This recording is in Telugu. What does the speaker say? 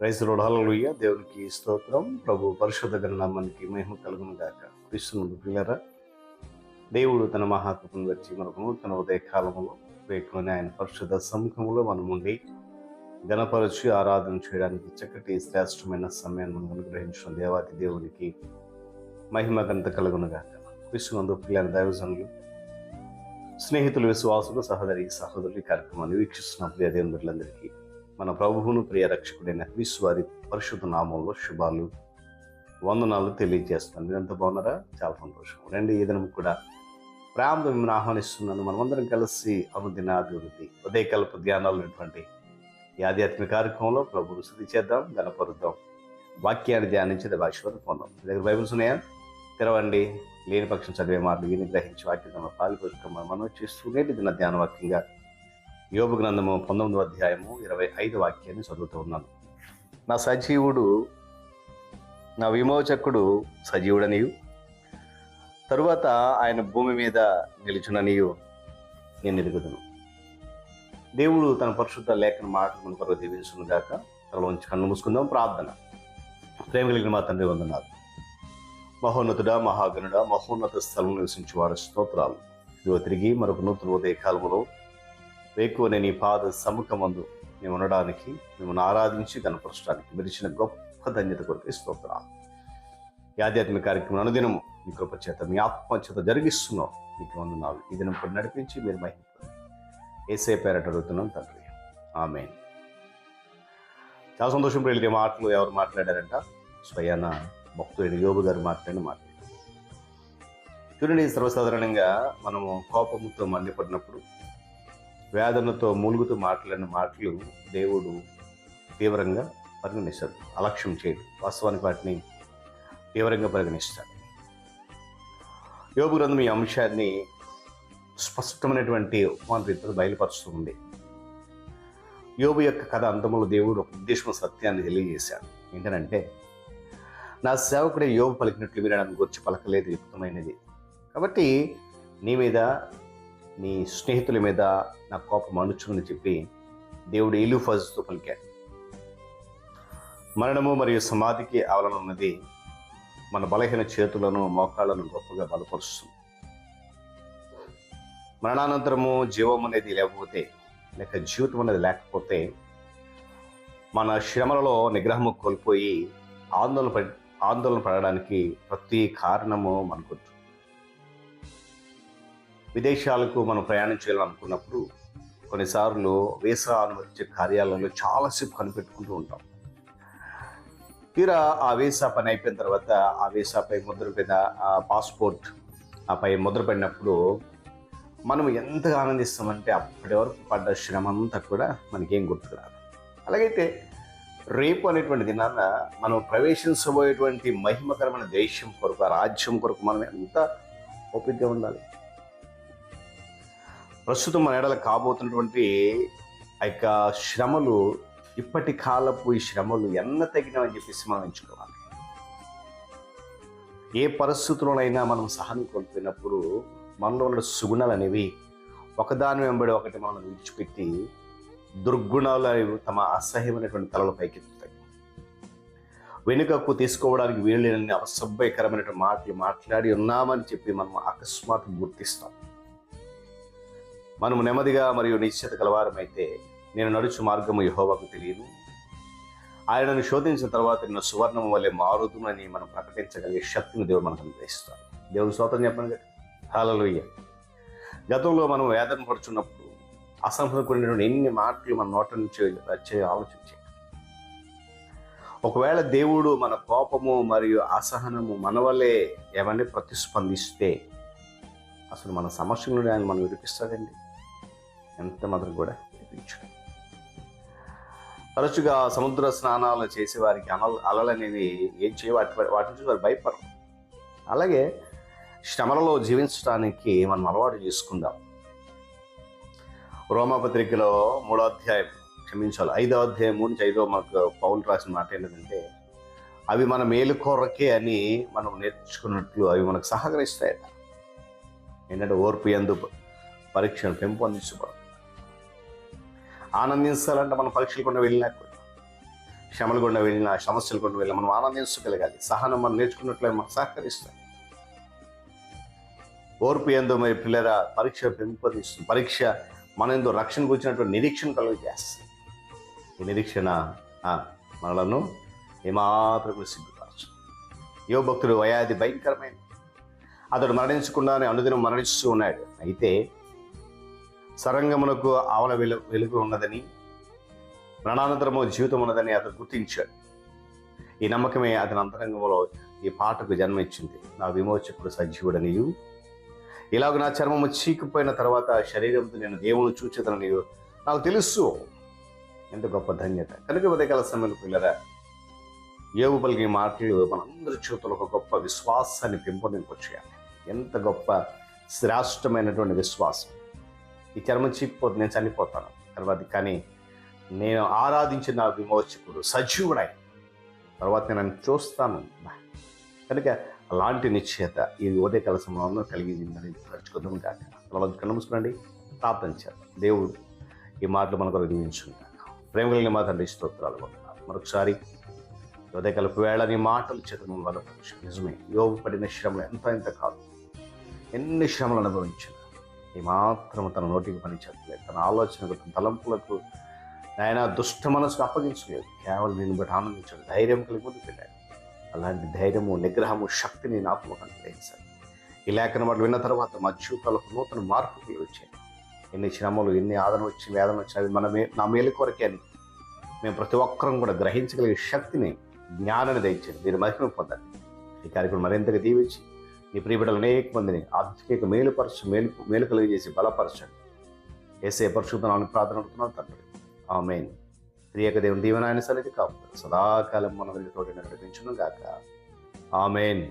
ప్రైజ్ లార్డ్, హల్లెలూయా. దేవునికి స్తోత్రం. ప్రభు పరిశుద్ధ నామానికి మహిమ కలుగును గాక. క్రీస్తునందు ప్రియులారా, దేవుడు తన మహాకృపను వచ్చి మనకు నూతన ఉదయ కాలంలో వేకుని ఆయన పరిశుద్ధ సముఖంలో మనం ఉండి ఘనపరచి ఆరాధన చేయడానికి చక్కటి శ్రేష్టమైన సమయాన్ని మనం అనుగ్రహించిన దేవాది దేవునికి మహిమ ఘనత కలుగును గాక. క్రీస్తునందు ప్రియులారా, దైవజనులు, స్నేహితులు, విశ్వాసులు, సహోదరి కార్యక్రమాన్ని వీక్షిస్తున్న ప్రియ దేవుని బిడ్డలందరికీ మన ప్రభువును ప్రియ రక్షకుడైన క్రీస్తు వారి పరిశుద్ధ నామంలో శుభాలు, వందనాలు తెలియజేస్తున్నాను. మీరంతా బాగున్నారా? చాలా సంతోషం. రండి, ఈ దినం కూడా ప్రేమతో మిమ్మల్ని ఆహ్వానిస్తున్నాను. మనమందరం కలిసి అనుదినాభివృద్ధి ఉదయకల్ప ధ్యానాలు ఉన్నటువంటి ఈ ఆధ్యాత్మిక కార్యక్రమంలో ప్రభువును స్తుతి చేద్దాం, గణపరుద్దాం, వాక్యాన్ని ధ్యానించి ఆశీర్వాదం పొందాం. మీ దగ్గర బైబిల్స్ ఉన్నాయా? తెరవండి. లేని పక్షం చదివే మాటలు విని గ్రహించి వాక్యంలో పాల్గొట్టుకోమని మనం చేస్తూ నేటి దిన ధ్యాన వాక్యంగా యోబు గ్రంథము 19వ అధ్యాయము 25వ వాక్యాన్ని చదువుతూ ఉన్నాను. నా సజీవుడు, నా విమోచకుడు సజీవుడనియు, తరువాత ఆయన భూమి మీద నిలుచుననియు నేను ఎరుగుదును. దేవుడు తన పరిశుద్ధ లేఖన మాటలు మన కొరకు దీవించును గాక. తలలోంచి కన్ను మూసుకుందాం. ప్రార్థన. ప్రేమ కలిగిన మా తండ్రి, వందనాలు. మహోన్నతుడా, మహాగణుడా, మహోన్నత స్థలంలో నివసించేవాడు, స్తోత్రాలు. ఇదిగో తిరిగి మరొక నూతన ఉదయ కాలంలో వేకువనే నీ పాద సముఖమందు మేము ఉండడానికి, మిమ్మల్ని ఆరాధించి కనపరచడానికి మెరిచిన గొప్ప ధన్యత కొరకు స్తోత్రాలు. ఈ ఆధ్యాత్మిక కార్యక్రమం అనుదినము మీ కృప చేత, మీ ఆత్మ చేత జరిగిస్తున్నాం. మీకు వందనాలు. ఈ దినం కూడా నడిపించి మీరు మహిమ యేసయ్య పేరట అడుగుతున్నాం తండ్రి, ఆమేన్. చాలా సంతోషం. ప్రియులకి మాటలు ఎవరు మాట్లాడారంట? స్వయాన భక్తుడైన యోబు గారు మాట్లాడిన మాటలు. చూడండి, సర్వసాధారణంగా మనము కోపముతో మండిపడినప్పుడు, వేదనతో మూలుగుతూ మాట్లాడిన మాటలు దేవుడు తీవ్రంగా పరిగణిస్తాడు, అలక్ష్యం చేయడు. వాస్తవానికి వాటిని తీవ్రంగా పరిగణిస్తాడు. యోబు గ్రంథం ఈ అంశాన్ని స్పష్టమైనటువంటి ఉపమాన రీతిలో బయలుపరుస్తుంది. యోబు యొక్క కథ అంతములో దేవుడు ఒక ఉద్దేశం, సత్యాన్ని తెలియజేశాడు. ఏంటంటే, నా సేవకుడే యోబు పలికినట్లు మీరు నన్ను గురించి పలకలేదు, యుక్తమైనది. కాబట్టి నీ మీద, నీ స్నేహితుల మీద నా కోపం అణుచుని చెప్పి దేవుడు ఎలీఫజుతో పలికాడు. మరణము మరియు సమాధికి ఆవలన ఉన్నది మన బలహీన చేతులను, మోకాళ్లను గొప్పగా బలపరుస్తుంది. మరణానంతరము జీవం అనేది లేకపోతే, లేక జీవితం అనేది లేకపోతే, మన శ్రమలలో నిగ్రహము కోల్పోయి ఆందోళన పడడానికి ప్రతి కారణము మనకు. విదేశాలకు మనం ప్రయాణం చేయాలనుకున్నప్పుడు కొన్నిసార్లు వీసా అనుమతించే కార్యాలయంలో చాలాసేపు కనిపెట్టుకుంటూ ఉంటాం. తీరా ఆ వీసా పని అయిపోయిన తర్వాత ఆ వీసాపై ముద్రపైన పాస్పోర్ట్ పై ముద్ర పడినప్పుడు మనం ఎంతగా ఆనందిస్తామంటే అప్పటి వరకు పడ్డ శ్రమ అంతా కూడా మనకేం గుర్తుకురాదు. అలాగైతే రేపు అనేటువంటి దినాన మనం ప్రవేశించబోయేటువంటి మహిమకరమైన దేశం కొరకు, ఆ రాజ్యం కొరకు మనం ఎంత ఓపికగా ఉండాలి. ప్రస్తుతం మన ఎడల కాబోతున్నటువంటి ఆ యొక్క శ్రమలు, ఇప్పటి కాలపు ఈ శ్రమలు ఎన్న తగినవని చెప్పేసి మనం ఎంచుకోవాలి. ఏ పరిస్థితుల్లోనైనా మనం సహనం కోల్పోయినప్పుడు మనలో ఉన్న సుగుణాలు అనేవి ఒకదాని వెంబడి ఒకటి మనం విడిచిపెట్టి దుర్గుణాలు అనేవి తమ అసహ్యమైనటువంటి తలలు పైకెత్తుతాయి. వెనుకకు తీసుకోవడానికి వీలులేని అసభ్యకరమైన మాటలు మాట్లాడి ఉన్నామని చెప్పి మనం అకస్మాత్తు గుర్తిస్తాం. మనము నెమ్మదిగా మరియు నిశ్చయత కలవారమైతే, నేను నడుచు మార్గము యెహోవాకు తెలియను, ఆయనను శోధించిన తర్వాత నేను సువర్ణము వల్లే మారుతునని మనం ప్రకటించగలిగే శక్తిని దేవుడు మనకు అనుగ్రహిస్తాడు. దేవుడు స్తోత్రం చెప్పండి. హల్లెలూయా. గతంలో మనం వేదన పడుచున్నప్పుడు అసంభవమైనటువంటి ఎన్ని మాటలు మన నోట నుంచి వచ్చే ఆలోచించే. ఒకవేళ దేవుడు మన కోపము మరియు అసహనము మన వల్లే ఏమని ప్రతిస్పందిస్తే అసలు మన సమస్యల నుండి ఆయన మనం విడిపిస్తాడండి. ఎంత మాత్రం కూడా విడిపించాడు. తరచుగా సముద్ర స్నానాలు చేసేవారికి అలలు అనేవి ఏం చేయ వాటి నుంచి వారు భయపడరు. అలాగే శ్రమలలో జీవించడానికి మనం అలవాటు చేసుకుందాం. రోమాపత్రికలో 3వ అధ్యాయం, 5వ అధ్యాయం 3 నుంచి 5 మనకు పౌలు రాసిన మాట ఏంటంటే, అవి మన మేలు కొరకే అని మనం నేర్చుకున్నట్లు అవి మనకు సహకరిస్తాయట. ఏంటంటే, ఓర్పు యందు పరీక్షను పెంపొందించబడు. ఆనందించాలంటే మనం పరీక్షలు కూడా వెళ్ళలేకపోతే శ్రమలు గుండా వెళ్ళినా, సమస్యలు గుండా వెళ్ళినా మనం ఆనందించగలగాలి. సహనం మనం నేర్చుకున్నట్లే మనకు సహకరిస్తాం. ఓర్పు ఏందో మరి పిల్లరా పరీక్ష పెంపొందిస్తుంది. పరీక్ష మన ఎందు రక్షణ కూర్చున్నటువంటి నిరీక్షణ కలుగజేస్తుంది. ఈ నిరీక్షణ మనలను ఏమాత్రం సిగ్గుపరచు. యోబు భక్తుడు వయాది భయంకరమైన, అతడు మరణించకుండానే అనుదినం మరణిస్తూ ఉన్నాడు. అయితే సరంగమునకు ఆవల వెలుగు ఉన్నదని, మరణానంతరము జీవితం ఉన్నదని అతను గుర్తించాడు. ఈ నమ్మకమే అతని అంతరంగంలో ఈ పాటకు జన్మ ఇచ్చింది. నా విమోచకుడు సజీవుడనియు, ఇలాగ నా చర్మము చీకిపోయిన తర్వాత శరీరంతో నేను దేవుని చూచేదనని నాకు తెలుసు. ఎంత గొప్ప ధన్యత. కనుక ఉదయకాల సమయంలో పిల్లరా, యోబు పలికే మాటలు మనందరి జీవితంలో ఒక గొప్ప విశ్వాసాన్ని పెంపొందింపచేయాలి. ఎంత గొప్ప శ్రేష్టమైనటువంటి విశ్వాసం. ఈ చర్మం చీకిపోతే నేను చనిపోతాను తర్వాత, కానీ నేను ఆరాధించిన నా విమోచకుడు సజీవుడై తర్వాత నేను చూస్తాను. కనుక అలాంటి నిశ్చయత ఈ ఉదయకాల సమయంలో కలిగిందని నడుచుకుందాం కాక. కళ్ళు మూసుకోండి, ప్రార్థన చేద్దాం. దేవుడు ఈ మాటలు మనకు దీవించుకుంటాను. ప్రేమ కలిగిన మా తండ్రి స్తోత్రాలు పొందుతున్నాను. మరొకసారి ఉదయకాలపు వేళ నీ మాటలు చేతులు బలపరచు. నిజమే, యోబు పడిన శ్రమలు ఎంత కాదు, ఎన్ని శ్రమలు అనుభవించాను. ఈ మాత్రం తన నోటికి పని చెప్పలేదు, తన ఆలోచనకు, తన తలంపులకు ఆయన దుష్ట మనసుకు అప్పగించలేదు. కేవలం నేను బట్టి ఆనందించాడు, ధైర్యం కలిగి ముందుకు వెళ్ళాడు. అలాంటి ధైర్యము, నిగ్రహము, శక్తిని నాకు అనుగ్రహించాలి. ఈ లేఖన మాటలు విన్న తర్వాత మా జీవితాలకు నూతన మార్పులు వచ్చాయి. ఎన్ని శ్రమలు, ఎన్ని ఆదరణ వచ్చి వేదన వచ్చి మనమే నా మేలు కొరకే అని మేము ప్రతి ఒక్కరం కూడా గ్రహించగలిగే శక్తిని, జ్ఞానాన్ని దయచేయండి. మీరు మహిమ పొందండి. ఈ కార్యక్రమం మరింతగా దీవించి ఈ ప్రియబిడ్డలు అనేక మందిని ఆర్థిక మేలు కలిగజేసి బలపరచండి. యేసే పరిశుద్ధ నామమున ప్రార్థన అడుగుతున్నాను తండ్రి, ఆమేన్. త్రియక దేవుని దీవెన ఆయన సన్నిధి కాపుదల సదాకాలం మన తోటి నడిపించును గాక. ఆమేన్.